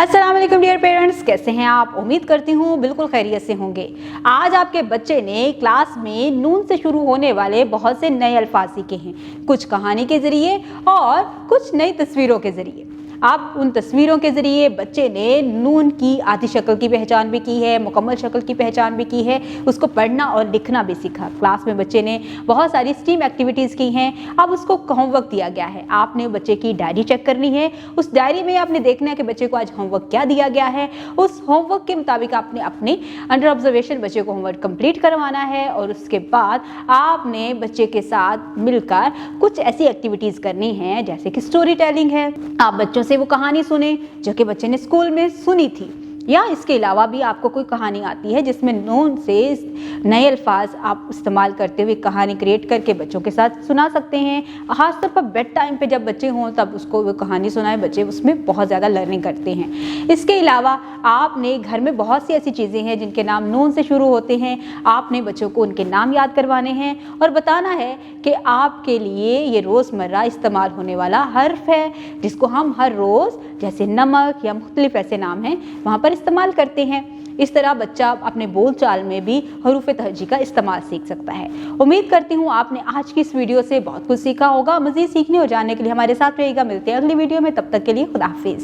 अस्सलाम वालेकुम dear parents, कैसे हैं आप। उम्मीद करती हूँ बिल्कुल खैरियत से होंगे। आज आपके बच्चे ने क्लास में नून से शुरू होने वाले बहुत से नए अल्फाज सीखे हैं, कुछ कहानी के ज़रिए और कुछ नई तस्वीरों के ज़रिए। आप उन तस्वीरों के ज़रिए बच्चे ने नून की आधी शक्ल की पहचान भी की है, मुकम्मल शक्ल की पहचान भी की है, उसको पढ़ना और लिखना भी सीखा। क्लास में बच्चे ने बहुत सारी स्टीम एक्टिविटीज़ की हैं। अब उसको होमवर्क दिया गया है, आपने बच्चे की डायरी चेक करनी है। उस डायरी में आपने देखना है कि बच्चे को आज होमवर्क क्या दिया गया है। उस होमवर्क के मुताबिक आपने अपने अंडर ऑब्जर्वेशन बच्चे को होमवर्क कंप्लीट करवाना है और उसके बाद आपने बच्चे के साथ मिलकर कुछ ऐसी एक्टिविटीज़ करनी है जैसे कि स्टोरी टेलिंग है। आप बच्चों से वो कहानी सुने जो कि बच्चे ने स्कूल में सुनी थी, या इसके अलावा भी आपको कोई कहानी आती है जिसमें नून से नए अल्फाज आप इस्तेमाल करते हुए कहानी क्रिएट करके बच्चों के साथ सुना सकते हैं। ख़ासतौर पर बेड टाइम पे जब बच्चे हों तब उसको वो कहानी सुनाएं, बच्चे उसमें बहुत ज़्यादा लर्निंग करते हैं। इसके अलावा आपने घर में बहुत सी ऐसी चीज़ें हैं जिनके नाम नून से शुरू होते हैं। आपने बच्चों को उनके नाम याद करवाने हैं और बताना है कि आपके लिए ये रोज़मर्रा इस्तेमाल होने वाला हर्फ है जिसको हम हर रोज़ जैसे नमक या मुख्तलिफ ऐसे नाम हैं वहाँ पर इस्तेमाल करते हैं। इस तरह बच्चा अपने बोलचाल में भी हरूफ तहजी का इस्तेमाल सीख सकता है। उम्मीद करती हूँ आपने आज की इस वीडियो से बहुत कुछ सीखा होगा। मज़ीद सीखने और जानने के लिए हमारे साथ रहिएगा। मिलते हैं अगली वीडियो में, तब तक के लिए खुदा हाफिज़।